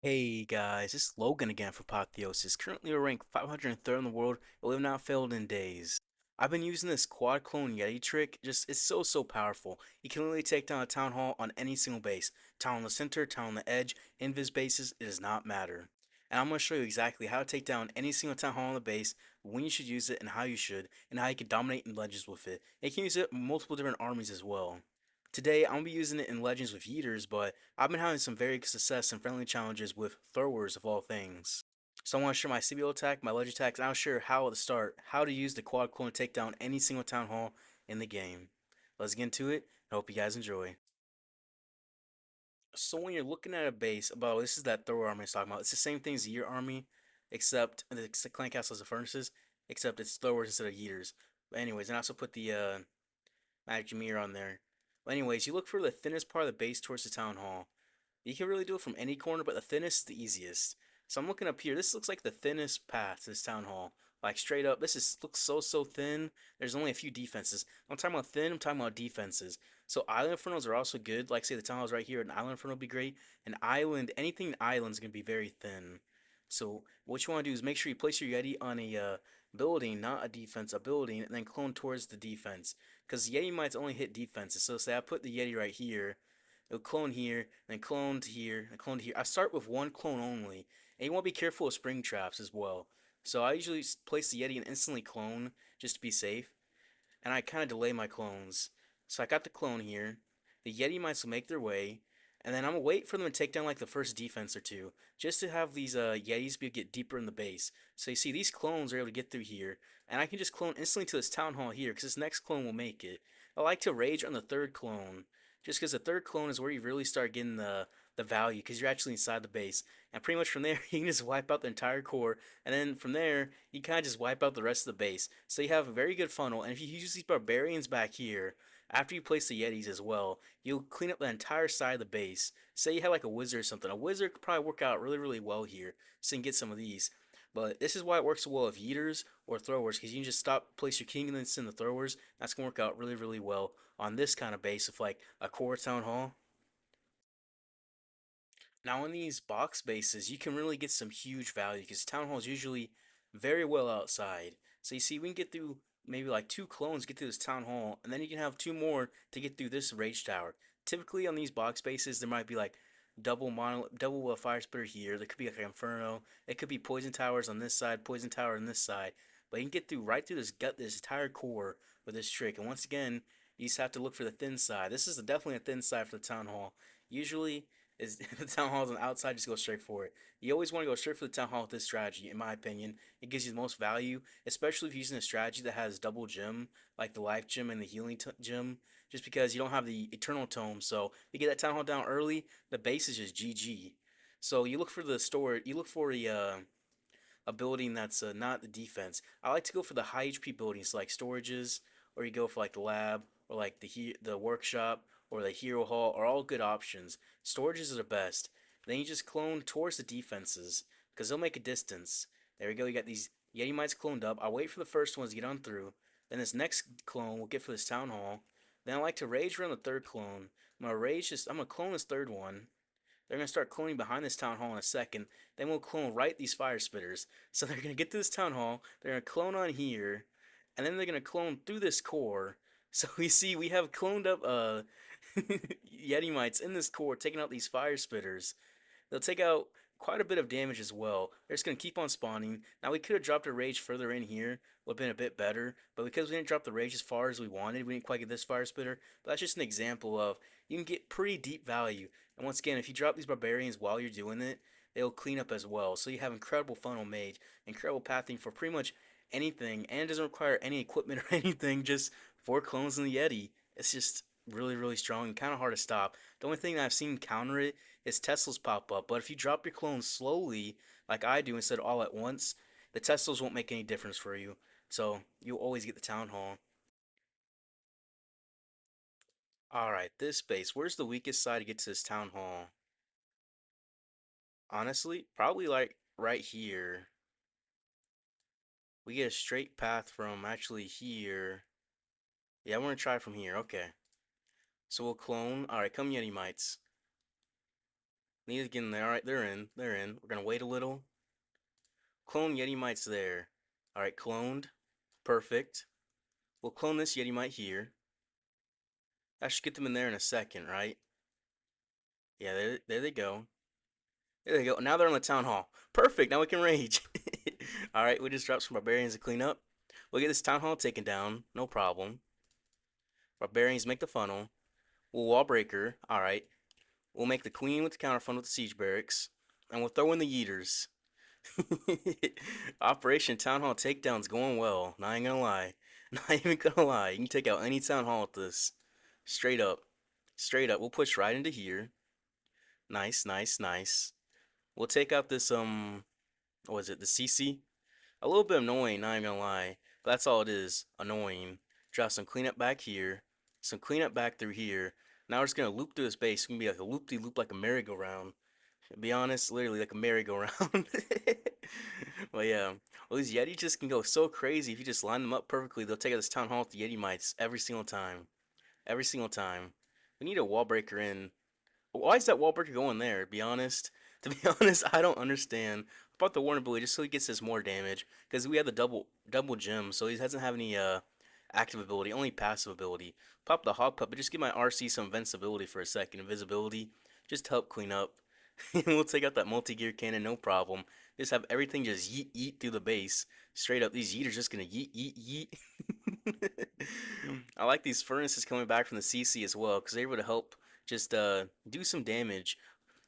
Hey guys, it's Logan again for Apotheosis. Currently we're ranked 503rd in the world, and we have not failed in days. I've been using this quad clone Yeti trick, it's so powerful. You can literally take down a Town Hall on any single base. Town on the center, town on the edge, invis bases, it does not matter. And I'm going to show you exactly how to take down any single Town Hall on the base, when you should use it and how you should, and how you can dominate in Legends with it. And you can use it in multiple different armies as well. Today, I'm going to be using it in Legends with Yeeters, but I've been having some very good success and friendly challenges with throwers of all things. So I want to share my CWL Attack, my Legend attacks, and I'll share how to start, how to use the quad clone to take down any single Town Hall in the game. Let's get into it. I hope you guys enjoy. So when you're looking at a base, this is that thrower army I was talking about. It's the same thing as the Year army, except the clan castles and furnaces, except it's throwers instead of Yeeters. But anyways, and I also put the magic mirror on there. But anyways, you look for the thinnest part of the base towards the Town Hall. You can really do it from any corner, but the thinnest is the easiest. So I'm looking up here. This looks like the thinnest path to this Town Hall. Like straight up, looks so thin. There's only a few defenses. I'm talking about thin, I'm talking about defenses. So island infernos are also good. Like say the Town Hall's right here, an island inferno would be great. An island, anything island is gonna be very thin. So what you want to do is make sure you place your Yeti on a building, not a defense, a building, and then clone towards the defense. Because Yeti might only hit defenses. So say I put the Yeti right here, it'll clone here, then clone to here, and clone to here. I start with one clone only, and you want to be careful of spring traps as well. So I usually place the Yeti and instantly clone just to be safe, and I kind of delay my clones. So I got the clone here. The Yeti mites will make their way, and then I'm gonna wait for them to take down like the first defense or two, just to have these Yetis get deeper in the base. So you see these clones are able to get through here, and I can just clone instantly to this Town Hall here, because this next clone will make it. I like to rage on the third clone, just because the third clone is where you really start getting the value, because you're actually inside the base. And pretty much from there, you can just wipe out the entire core, and then from there, you kind of just wipe out the rest of the base. So you have a very good funnel, and if you use these barbarians back here, after you place the Yetis as well, you'll clean up the entire side of the base. Say you have like a wizard or something. A wizard could probably work out really well here, so you can get some of these. But this is why it works so well with Yeeters or throwers, because you can just place your king and then send the throwers. That's going to work out really well on this kind of base of like a core town hall. Now in these box bases, you can really get some huge value because town hall is usually very well outside. So you see, we can get through maybe like two clones, get through this town hall, and then you can have two more to get through this rage tower. Typically on these box bases, there might be like double fire spitter here. There could be like an inferno. It could be poison towers on this side, poison tower on this side. But you can get through right through this entire core with this trick. And once again, you just have to look for the thin side. This is definitely a thin side for the town hall. Usually is the town hall's on the outside, just go straight for it. You always want to go straight for the town hall with this strategy, in my opinion. It gives you the most value, especially if you're using a strategy that has double gem, like the life gem and the healing gem, just because you don't have the eternal tome. So you get that town hall down early, the base is just GG. So you look for the store, you look for a building that's not the defense. I like to go for the high HP buildings like storages, or you go for like the lab, or like the workshop, or the hero hall are all good options. Storages are the best. Then you just clone towards the defenses because they'll make a distance. There we go. You got these Yeti mites cloned up. I'll wait for the first ones to get on through. Then this next clone we'll get for this town hall. Then I like to rage around the third clone. I'm gonna clone this third one. They're going to start cloning behind this town hall in a second. Then we'll clone right these fire spitters. So they're going to get to this town hall. They're going to clone on here. And then they're going to clone through this core. So we see we have cloned up Yeti mites in this core, taking out these fire spitters. They'll take out quite a bit of damage as well. They're just going to keep on spawning. Now, we could have dropped a rage further in here. Would have been a bit better. But because we didn't drop the rage as far as we wanted, we didn't quite get this fire spitter. But that's just an example of you can get pretty deep value. And once again, if you drop these barbarians while you're doing it, they'll clean up as well. So you have incredible funnel mage, incredible pathing for pretty much anything. And it doesn't require any equipment or anything, just 4 clones in the Yeti. It's just really strong and kind of hard to stop. The only thing that I've seen counter it is Teslas pop up. But if you drop your clones slowly, like I do, instead of all at once, the Teslas won't make any difference for you. So you'll always get the Town Hall. Alright, this base. Where's the weakest side to get to this Town Hall? Honestly, probably like right here. We get a straight path from actually here. Yeah, I'm gonna try from here. Okay. So we'll clone. Alright, come Yeti mites. We need to get in there. Alright, they're in. They're in. We're gonna wait a little. Clone yetis there. Alright, cloned. Perfect. We'll clone this yetimite here. That should get them in there in a second, right? Yeah, there they go. There they go. Now they're on the town hall. Perfect. Now we can rage. All right, we just dropped some barbarians to clean up. We'll get this town hall taken down. No problem. Barbarians make the funnel. We'll wall breaker. All right. We'll make the queen with the counter funnel with the siege barracks, and we'll throw in the yeeters. Operation Town Hall takedown's going well. Not even gonna lie. Not even gonna lie. You can take out any town hall with this. Straight up. Straight up. We'll push right into here. Nice, nice, nice. We'll take out this what was it, the CC? A little bit annoying, not even gonna lie. But that's all it is. Annoying. Drop some cleanup back here. Some cleanup back through here. Now we're just gonna loop through this base. It's gonna be like a loop-de-loop like a merry-go-round. To be honest, literally like a merry-go-round. But yeah. Well, these Yeti just can go so crazy if you just line them up perfectly. They'll take out this town hall with the yetimites every single time. Every single time. We need a wall breaker in. Why is that wall breaker going there? To be honest, I don't understand. About the warden ability just so he gets us more damage because we have the double gem, so he doesn't have any active ability, only passive ability. Pop the hog puppet, just give my RC some invincibility for a second, invisibility, just help clean up. We'll take out that multi-gear cannon, no problem. Just have everything just yeet yeet through the base. Straight up, these yeeters just gonna yeet yeet yeet. I like these furnaces coming back from the CC as well because they're able to help just do some damage.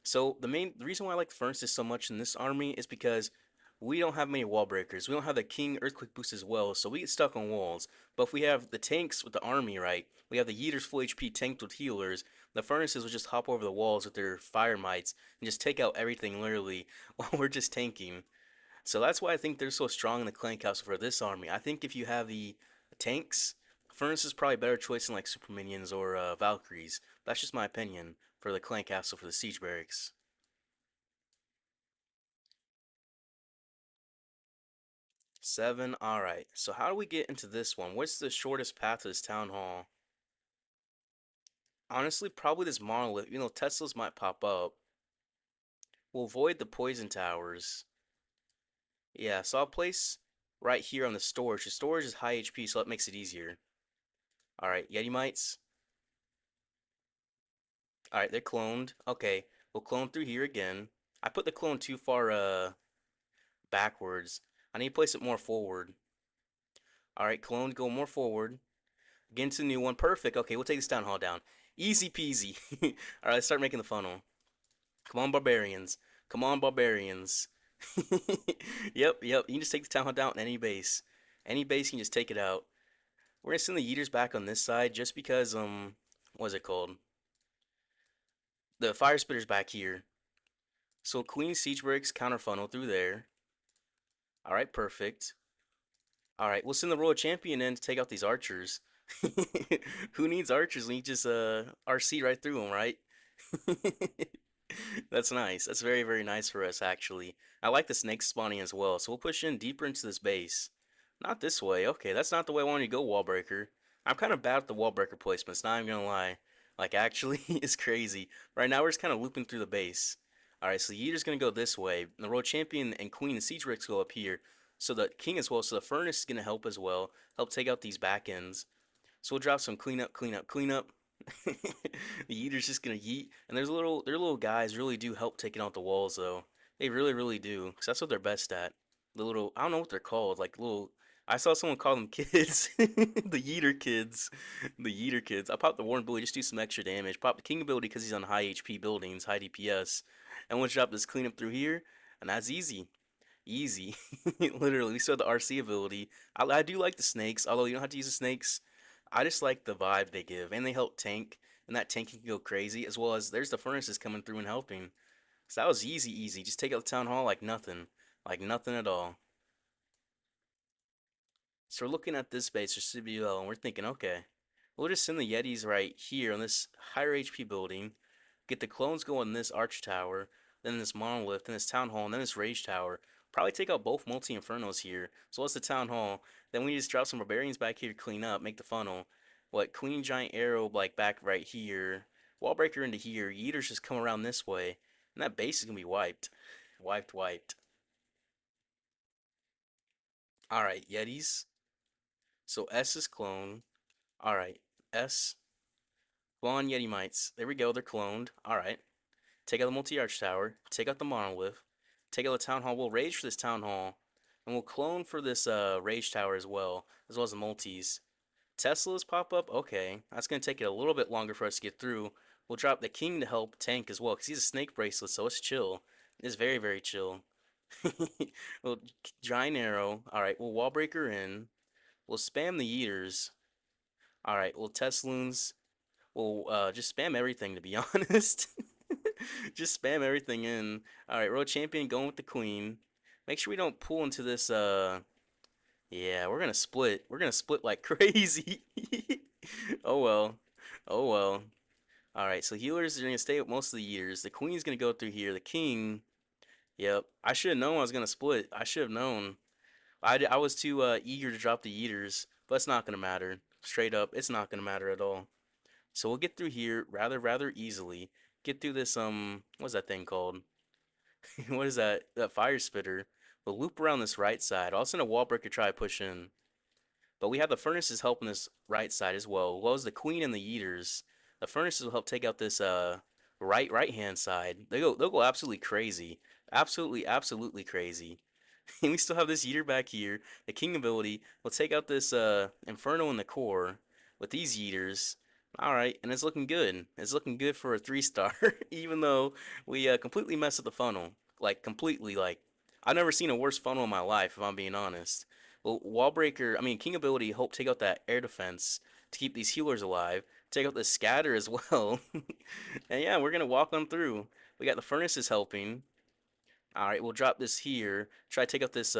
So the reason why I like the furnaces so much in this army is because we don't have many wall breakers. We don't have the king earthquake boost as well, so we get stuck on walls. But if we have the tanks with the army, right, we have the yeeters full HP tanked with healers. The furnaces will just hop over the walls with their fire mites and just take out everything literally while we're just tanking. So that's why I think they're so strong in the clan castle for this army. I think if you have the tanks, furnace is probably a better choice than like super minions or Valkyries. That's just my opinion for the clan castle for the siege barracks. 7. Alright. So how do we get into this one? What's the shortest path to this town hall? Honestly, probably this monolith. You know, Teslas might pop up. We'll avoid the poison towers. Yeah, so I'll place right here on the storage. The storage is high HP, so that makes it easier. Alright, Yeti mites. Alright, they're cloned. Okay, we'll clone through here again. I put the clone too far backwards. I need to place it more forward. Alright, clone, go more forward. Get into the new one. Perfect. Okay, we'll take this town hall down. Easy peasy. Alright, let's start making the funnel. Come on, barbarians. Come on, barbarians. Yep, yep. You can just take the town hall down in any base. Any base, you can just take it out. We're gonna send the yeeters back on this side just because, what's it called? The fire spitter's back here. So Queen Siege Bricks counter funnel through there. Alright, perfect. Alright, we'll send the Royal Champion in to take out these archers. Who needs archers when you just RC right through them, right? That's nice. That's very, very nice for us, actually. I like the snake spawning as well, so we'll push in deeper into this base. Not this way. Okay, that's not the way I wanted to go, wall breaker. I'm kind of bad at the wall breaker placements, not even gonna lie. Like, actually, it's crazy. Right now, we're just kind of looping through the base. Alright, so the Yeeter's gonna go this way. And the Royal Champion and Queen and Siege Bricks go up here. So the King as well, so the Furnace is gonna help as well. Help take out these back ends. So we'll drop some cleanup, cleanup, cleanup. The Yeeter's just gonna yeet. And their little guys really do help taking out the walls though. They really, really do. Cause that's what they're best at. The little, I don't know what they're called. Like little, I saw someone call them kids. The Yeeter kids. The Yeeter kids. I popped the Warden ability, just do some extra damage. Pop the King ability because he's on high HP buildings, high DPS. And we'll drop this cleanup through here. And that's easy. Easy. Literally, we still have the RC ability. I do like the snakes, although you don't have to use the snakes. I just like the vibe they give, and they help tank, and that tanking can go crazy, as well as there's the furnaces coming through and helping. So that was easy, easy. Just take out the town hall like nothing at all. So we're looking at this base for CWL, and we're thinking, okay, we'll just send the Yetis right here on this higher HP building, get the clones going in this arch tower, then this monolith, then this town hall, and then this rage tower. Probably take out both multi infernos here. So what's the town hall? Then we just drop some barbarians back here to clean up, make the funnel. What queen giant arrow like back right here, wall breaker into here. Yeeters just come around this way. And that base is gonna be wiped. Wiped. Alright, Yetis. So S is clone. Alright. S. Spawn Yeti mites. There we go, they're cloned. Alright. Take out the multi-arch tower. Take out the monolith. Take out the town hall. We'll rage for this town hall. And we'll clone for this rage tower as well as the multis. Teslas pop up? Okay. That's gonna take it a little bit longer for us to get through. We'll drop the king to help tank as well, because he's a snake bracelet, so it's chill. It's very, very chill. We'll giant arrow. Alright, we'll wall breaker in. We'll spam the eaters. Alright, we'll Tesloons. We'll just spam everything, to be honest. Just spam everything in. Alright, road champion going with the queen. Make sure we don't pull into this yeah, we're gonna split. We're gonna split like crazy. Oh well. Oh well. Alright, so healers are gonna stay with most of the eaters. The queen's gonna go through here. The king. Yep. I should have known I was gonna split. I should have known. I was too eager to drop the eaters, but it's not gonna matter. Straight up, it's not gonna matter at all. So we'll get through here rather easily. Get through this what's that thing called? What is that? That fire spitter. We'll loop around this right side. I'll send a wall breaker try to push in. But we have the furnaces helping this right side as well as the queen and the eaters. The furnaces will help take out this right hand side. They'll go absolutely crazy. Absolutely crazy. And we still have this eater back here. The king ability will take out this inferno in the core with these eaters. Alright, and it's looking good. It's looking good for a 3-star, even though we completely messed up the funnel. Like, completely, like, I've never seen a worse funnel in my life, if I'm being honest. Well, King ability hope take out that air defense to keep these healers alive. Take out the scatter as well. And yeah, we're gonna walk on through. We got the furnaces helping. Alright, we'll drop this here. Try to take out this,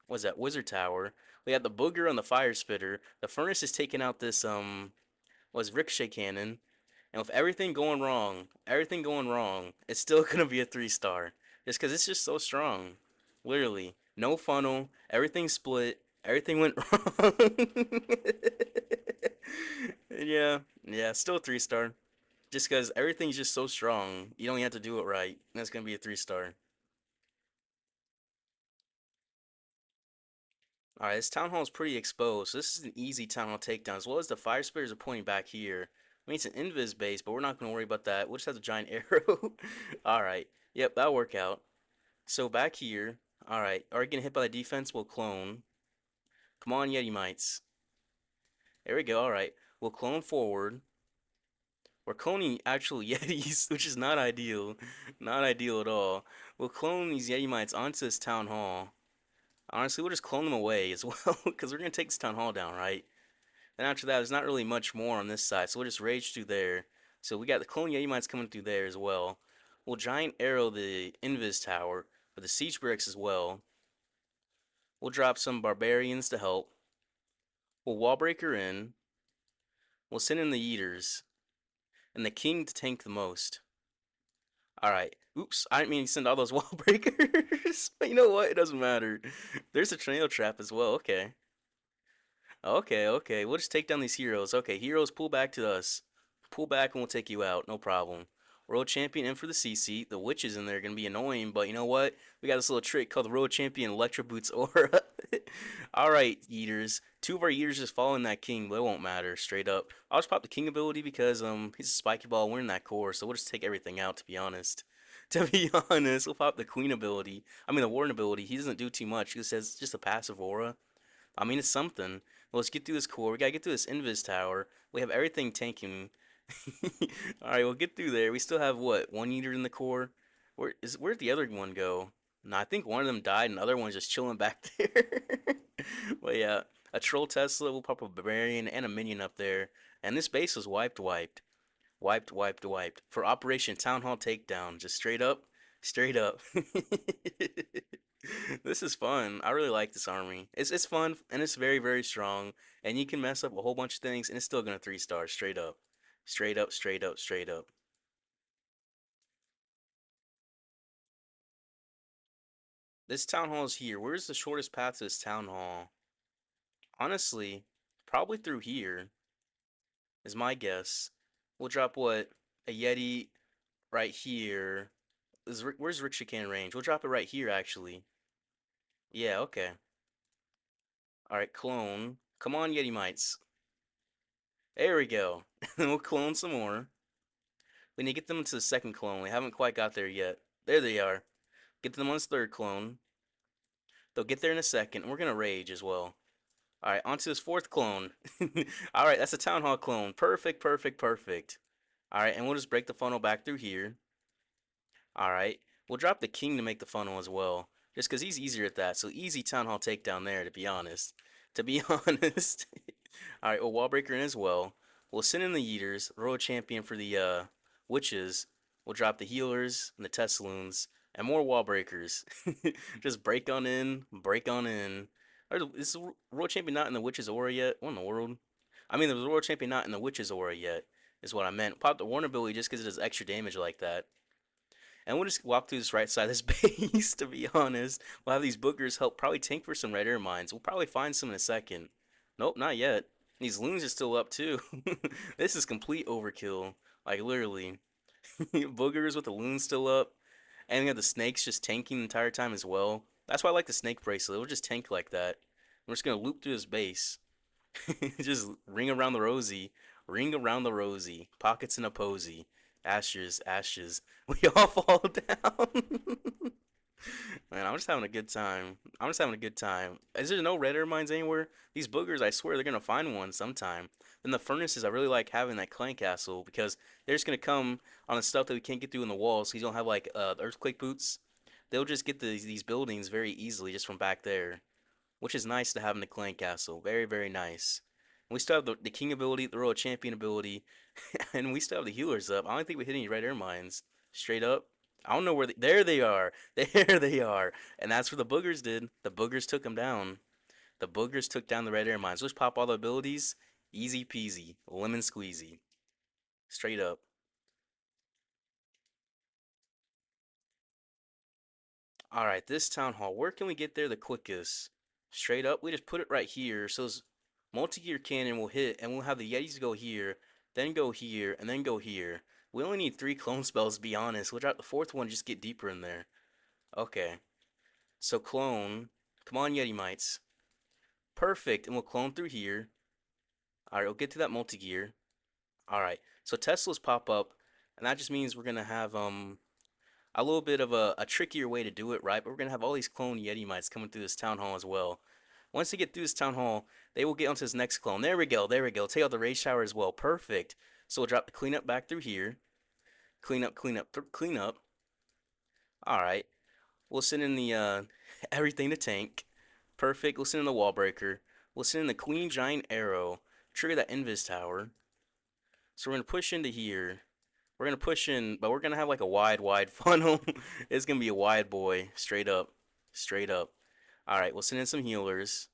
what's that, wizard tower. We got the booger on the fire spitter. The furnace is taking out this, was ricochet cannon. And with everything going wrong, it's still gonna be a 3-star. Just because it's just so strong. Literally. No funnel. Everything split. Everything went wrong. Yeah, still 3-star. Just because everything's just so strong. You don't have to do it right. That's gonna be a 3-star. Alright, this town hall is pretty exposed, so this is an easy town hall takedown, as well as the fire spitters are pointing back here. I mean, it's an invis base, but we're not going to worry about that. We'll just have the giant arrow. Alright, yep, that'll work out. So back here, alright, are we getting hit by the defense? We'll clone. Come on, Yeti mites. There we go, alright. We'll clone forward. We're cloning actual Yetis, which is not ideal. Not ideal at all. We'll clone these Yeti mites onto this town hall. Honestly, we'll just clone them away as well, because we're going to take this town hall down, right? And after that, there's not really much more on this side, so we'll just rage through there. So we got the clone Yeti mines coming through there as well. We'll giant arrow the invis tower with the siege bricks as well. We'll drop some barbarians to help. We'll wall breaker in. We'll send in the eaters. And the king to tank the most. Alright. Oops, I didn't mean to send all those wall breakers. But you know what? It doesn't matter. There's a tornado trap as well. Okay. Okay. We'll just take down these heroes. Okay, heroes, pull back to us. Pull back and we'll take you out. No problem. World Champion in for the CC. The witches in there are going to be annoying, but you know what? We got this little trick called the World Champion Electro Boots Aura. Alright, Eaters. 2 of our Eaters just following that king, but it won't matter. Straight up. I'll just pop the king ability because he's a spiky ball. We're in that core, so we'll just take everything out, to be honest. To be honest, we'll pop the queen ability. I mean, the warden ability. He doesn't do too much. He just has just a passive aura. I mean, it's something. Well, let's get through this core. We gotta get through this invis tower. We have everything tanking. Alright, we'll get through there. We still have, what, 1 eater in the core? Where'd the other one go? No, I think one of them died and the other one's just chilling back there. But yeah, a troll Tesla, we'll pop a barbarian and a minion up there. And this base was wiped. Wiped. For Operation Town Hall Takedown. Just straight up. This is fun. I really like this army. It's fun and it's very strong. And you can mess up a whole bunch of things and it's still gonna 3-star straight up. Straight up. This town hall is here. Where's the shortest path to this town hall? Honestly, probably through here is my guess. We'll drop what? A Yeti right here. where's Rick Chicane range? We'll drop it right here, actually. Yeah, okay. All right, clone. Come on, Yeti mites. There we go. Then we'll clone some more. We need to get them to the second clone. We haven't quite got there yet. There they are. Get them on this third clone. They'll get there in a second. And we're gonna rage as well. All right, on to this fourth clone. All right, that's a Town Hall clone. Perfect, perfect, perfect. All right, and we'll just break the funnel back through here. All right, we'll drop the king to make the funnel as well, just because he's easier at that. So easy Town Hall takedown there, to be honest. To be honest. All right, well, wall breaker in as well. We'll send in the yeeters, royal champion for the witches. We'll drop the healers and the Tesloons and more wall breakers. Just break on in, break on in. Is the royal champion not in the witches aura yet? What in the world? I mean, the royal champion not in the witches aura yet is what I meant. Pop the warden ability just because it does extra damage like that. And we'll just walk through this right side of this base, to be honest. We'll have these boogers help probably tank for some red air mines. We'll probably find some in a second. Nope, not yet. These loons are still up too. This is complete overkill. Like literally. Boogers with the loons still up. And we have the snakes just tanking the entire time as well. That's why I like the snake bracelet. It'll just tank like that. We're just gonna loop through this base. Just ring around the rosy. Ring around the rosy. Pockets in a posy. Ashes, ashes. We all fall down. Man, I'm just having a good time. I'm just having a good time. Is there no red air mines anywhere? These boogers, I swear, they're gonna find one sometime. Then the furnaces, I really like having that clan castle because they're just gonna come on the stuff that we can't get through in the walls. So you don't have like earthquake boots. They'll just get these buildings very easily just from back there, which is nice to have in the clan castle. Very, very nice. And we still have the king ability, the royal champion ability, and we still have the healers up. I don't think we hit any red air mines. Straight up. I don't know where there they are. There they are. And that's what the boogers did. The boogers took them down. The boogers took down the red air mines. Let's pop all the abilities. Easy peasy. Lemon squeezy. Straight up. Alright, this town hall. Where can we get there the quickest? Straight up, we just put it right here. So this multi-gear cannon will hit, and we'll have the Yetis go here, then go here, and then go here. We only need 3 clone spells, to be honest. We'll drop the 4th one, just get deeper in there. Okay. So clone. Come on, Yeti mites. Perfect. And we'll clone through here. Alright, we'll get to that multi-gear. Alright. So Teslas pop up, and that just means we're gonna have a little bit of a trickier way to do it, right? But we're gonna have all these clone Yeti mites coming through this town hall as well. Once they get through this town hall, they will get onto this next clone. There we go, there we go. Take out the rage tower as well. Perfect. So we'll drop the cleanup back through here. Clean up, clean up, clean up. Alright. We'll send in the everything to tank. Perfect. We'll send in the wall breaker. We'll send in the queen giant arrow. Trigger that invis tower. So we're gonna push into here. We're gonna push in, but we're gonna have like a wide funnel. It's gonna be a wide boy, straight up, straight up. All right, we'll send in some healers.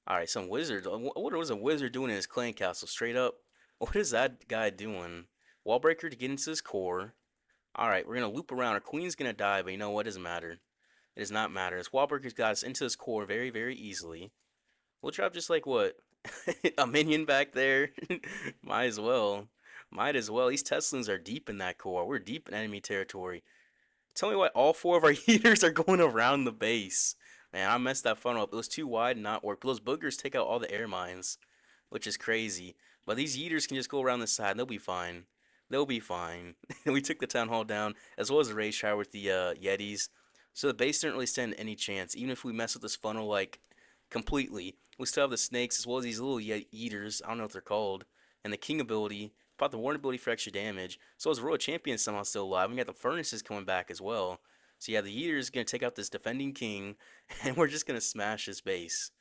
All right, some wizards. What was a wizard doing in his clan castle? Straight up. What is that guy doing? Wallbreaker to get into his core. All right, we're gonna loop around. Our queen's gonna die, but you know what? It doesn't matter. It does not matter. This Wallbreaker's got us into his core very, very easily. We'll drop just like what? A minion back there? Might as well. Might as well. These Teslans are deep in that core. We're deep in enemy territory. Tell me why all 4 of our heaters are going around the base. Man, I messed that funnel up. It was too wide and not work. Those boogers take out all the air mines, which is crazy. But these yeeters can just go around the side. They'll be fine. They'll be fine. We took the town hall down, as well as the rage tower with the yetis. So the base didn't really stand any chance. Even if we mess with this funnel like completely, we still have the snakes as well as these little eaters. I don't know what they're called. And the king ability. Pop the warden ability for extra damage. So as royal champion somehow still alive. We got the furnaces coming back as well. So yeah, the eater is gonna take out this defending king, and we're just gonna smash his base.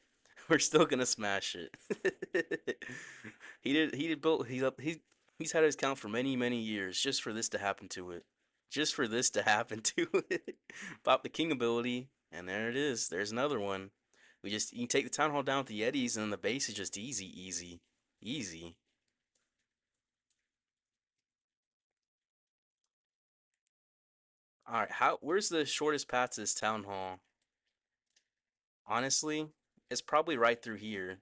We're still gonna smash it. He did build he's had his count for many years just for this to happen to it. Just for this to happen to it. Pop the king ability, and there it is. There's another one. You can take the town hall down with the Yetis, and then the base is just easy. All right, where's the shortest path to this town hall? Honestly, it's probably right through here.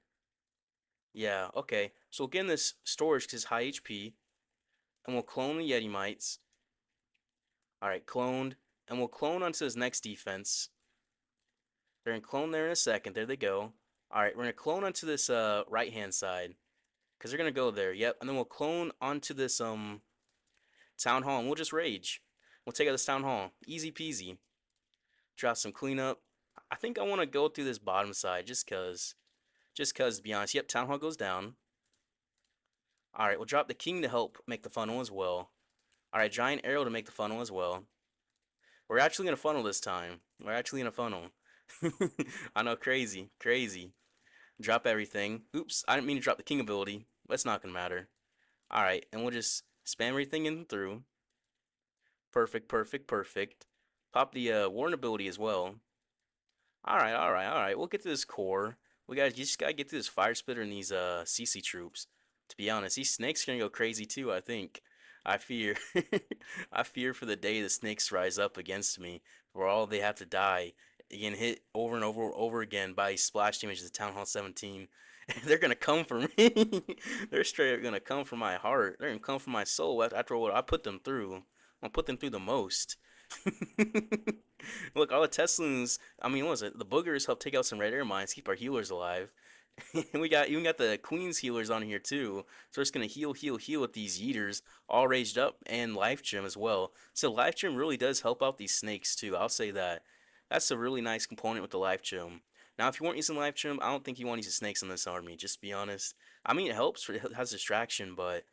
Yeah, okay. So we'll get in this storage because it's high HP, and we'll clone the Yeti mites. All right, cloned, and we'll clone onto his next defense. They're gonna clone there in a second. There they go. All right, we're gonna clone onto this right hand side because they're gonna go there. Yep, and then we'll clone onto this town hall, and we'll just rage. We'll take out this town hall, easy peasy. Drop some cleanup. I think I want to go through this bottom side just cause to be honest. Yep, town hall goes down. All right, we'll drop the king to help make the funnel as well. All right, giant arrow to make the funnel as well. We're actually gonna funnel this time. We're actually gonna funnel. I know, crazy, crazy. Drop everything. Oops, I didn't mean to drop the king ability, but it's not gonna matter. All right, and we'll just spam everything in through. Perfect, perfect, perfect. Pop the warden ability as well. All right, all right, all right. We'll get to this core. You just gotta get to this fire splitter and these CC troops. To be honest, these snakes are gonna go crazy too. I think. I fear. I fear for the day the snakes rise up against me, where all they have to die, getting hit over and over again by splash damage to Town Hall 17. They're gonna come for me. They're straight up gonna come for my heart. They're gonna come for my soul after what I put them through. I'm gonna put them through the most. Look, all the Teslans, I mean, what was it? The boogers help take out some red air mines, keep our healers alive. We got even got the Queen's healers on here too. So we're just gonna heal, heal, heal with these yeeters, all raged up, and life gem as well. So life gem really does help out these snakes too. I'll say that. That's a really nice component with the life gem. Now, if you weren't using life gem, I don't think you want to use the snakes in this army. Just to be honest. I mean, it helps. It has distraction, but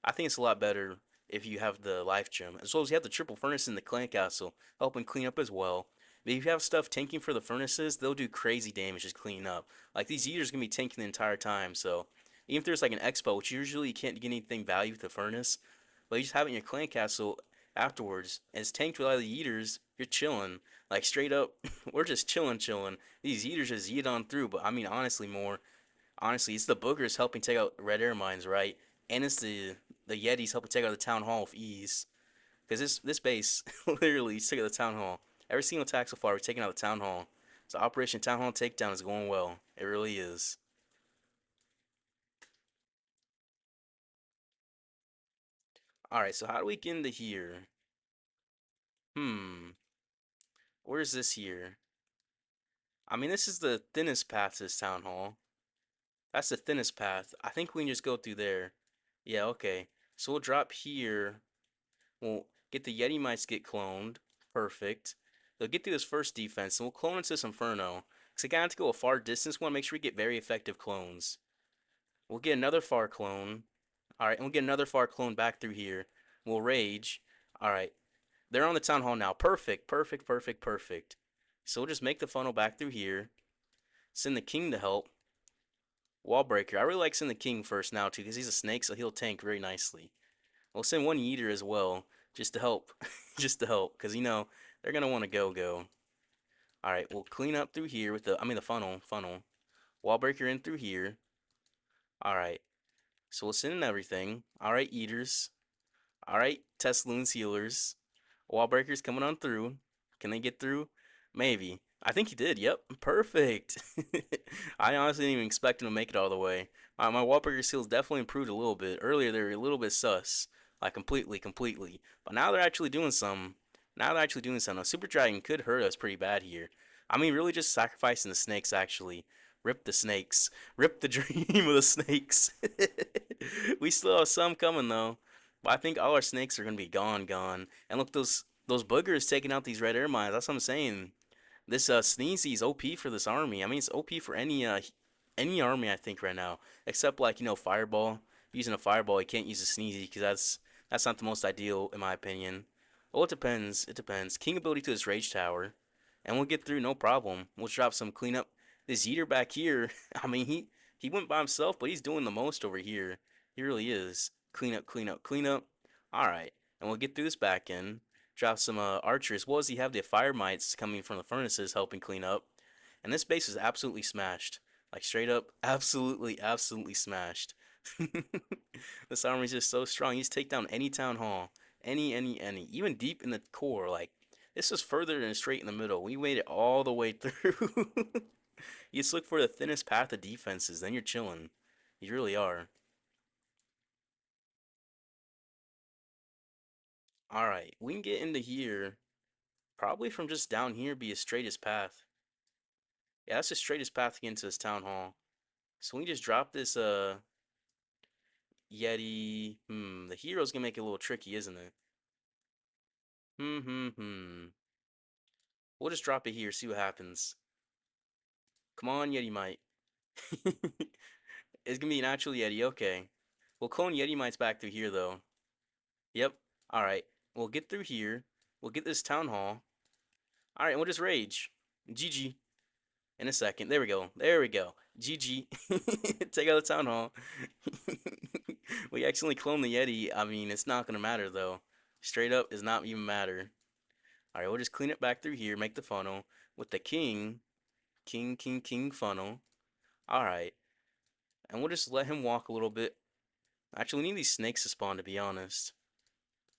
I think it's a lot better if you have the life gem, as well as you have the triple furnace in the clan castle, helping clean up as well. But if you have stuff tanking for the furnaces, they'll do crazy damage just cleaning up. Like these eaters gonna be tanking the entire time, so even if there's like an expo, which usually you can't get anything value with the furnace, but you just have it in your clan castle afterwards, and it's tanked with all the eaters, you're chilling. Like straight up, we're just chilling, chilling. These eaters just eat on through, but I mean honestly, it's the boogers helping take out red air mines, right? And it's the yetis helping take out the town hall with ease. Because this base literally took out the town hall. Every single attack so far, we're taking out the town hall. So Operation Town Hall Takedown is going well. It really is. All right, so how do we get into here? Hmm, where's this here? I mean, this is the thinnest path to this town hall. That's the thinnest path. I think we can just go through there. Yeah, okay. So we'll drop here. We'll get the Yeti mites get cloned. Perfect. They'll get through this first defense, and we'll clone into this Inferno. Because they have to go a far distance. We want to make sure we get very effective clones. We'll get another far clone. Alright, and we'll get another far clone back through here. We'll rage. Alright, they're on the town hall now. Perfect, perfect, perfect, perfect. So we'll just make the funnel back through here. Send the king to help. Wall breaker. I really like sending the king first now too, because he's a snake, so he'll tank very nicely. We'll send one yeeter as well, just to help. Just to help, because they're gonna want to go. Alright, we'll clean up through here with the funnel. Wall breaker in through here. Alright. So we'll send in everything. Alright, eaters. Alright, Tesloon's healers. Wall breakers coming on through. Can they get through? Maybe. I think he did. Yep. Perfect. I honestly didn't even expect him to make it all the way. My wall breaker seals definitely improved a little bit. Earlier they were a little bit sus. Like completely. But now they're actually doing some. Now they're actually doing something. A super dragon could hurt us pretty bad here. I mean, really just sacrificing the snakes actually. Rip the snakes. Rip the dream of the snakes. We still have some coming though. But I think all our snakes are gonna be gone. And look, those boogers taking out these red air mines. That's what I'm saying. This Sneezy is OP for this army. I mean, it's OP for any army I think right now, except like Fireball. Using a Fireball, you can't use a Sneezy because that's not the most ideal in my opinion. Well, it depends. It depends. King ability to his Rage Tower, and we'll get through no problem. We'll drop some cleanup. This Yeeter back here. I mean, he went by himself, but he's doing the most over here. He really is. Clean up. All right, and we'll get through this back end. Drop some archers. Well, as he have the fire mites coming from the furnaces helping clean up. And this base is absolutely smashed. Like straight up, absolutely smashed. This army's just so strong. You just take down any town hall. Any. Even deep in the core. Like, this is further than straight in the middle. We made it all the way through. You just look for the thinnest path of defenses, then you're chilling. You really are. Alright, we can get into here. Probably from just down here be a straightest path. Yeah, that's the straightest path to get into this town hall. So we can just drop this Yeti. The hero's gonna make it a little tricky, isn't it? Hmm. We'll just drop it here, see what happens. Come on, Yeti Might. It's gonna be an actual Yeti, okay. We'll clone Yeti Mites back through here though. Yep. Alright. We'll get through here. We'll get this town hall. Alright, we'll just rage. GG. In a second. There we go. There we go. GG. Take out the town hall. We accidentally cloned the Yeti. I mean, it's not gonna matter though. Straight up, does not even matter. Alright, we'll just clean it back through here, make the funnel with the king. King funnel. Alright. And we'll just let him walk a little bit. Actually, we need these snakes to spawn, to be honest.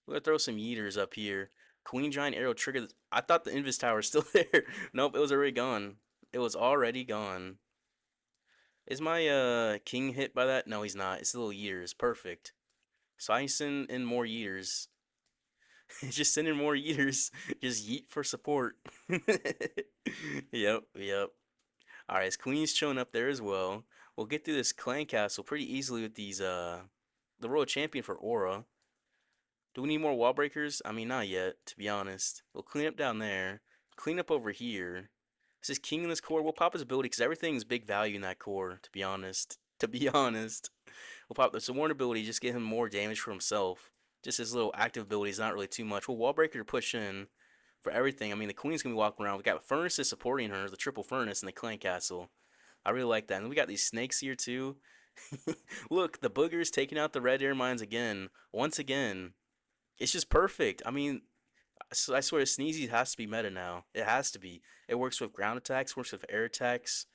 We're gonna throw some yeeters up here. Queen Giant Arrow trigger. I thought the Invis Tower was still there. Nope, it was already gone. It was already gone. Is my king hit by that? No, he's not. It's the little yeeters. Perfect. So I send in more yeeters. Just send in more yeeters. Just yeet for support. Yep. Alright, his queen's showing up there as well. We'll get through this clan castle pretty easily with these the royal champion for aura. Do we need more wall breakers? I mean, not yet, to be honest. We'll clean up down there. Clean up over here. This is king in this core. We'll pop his ability because everything's big value in that core, to be honest. To be honest. We'll pop this warden ability, just get him more damage for himself. Just his little active ability is not really too much. We'll wall breaker to push in for everything. I mean, the queen's gonna be walking around. We got furnaces supporting her, the triple furnace in the clan castle. I really like that. And we got these snakes here too. Look, the boogers taking out the red air mines again. Once again. It's just perfect. I mean, I swear, Sneezy has to be meta now. It has to be. It works with ground attacks, works with air attacks.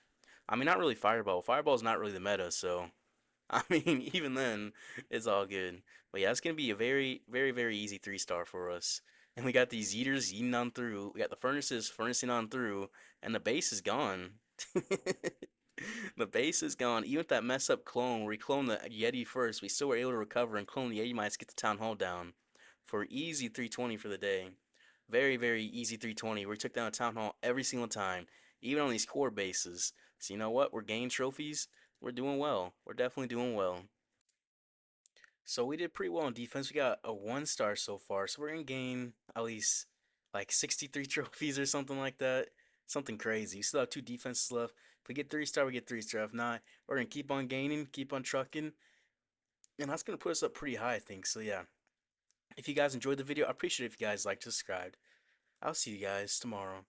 I mean, not really Fireball. Fireball's not really the meta, so I mean, even then, it's all good. But yeah, it's gonna be a very easy 3-star for us. And we got these eaters eating on through. We got the furnaces furnacing on through, and the base is gone. The base is gone. Even with that mess up clone, where we cloned the Yeti first, we still were able to recover and clone the Yeti mites, get the town hall down for easy 320 for the day. Very easy 320. We took down a town hall every single time, even on these core bases. So you know what? We're gaining trophies. We're doing well. We're definitely doing well. So we did pretty well on defense. We got a 1-star so far. So we're gonna gain at least like 63 trophies or something like that. Something crazy. We still have 2 defenses left. If we get 3-star, we get 3-star. If not, we're gonna keep on gaining, keep on trucking, and that's gonna put us up pretty high, I think. So yeah. If you guys enjoyed the video, I appreciate it if you guys liked, subscribed. I'll see you guys tomorrow.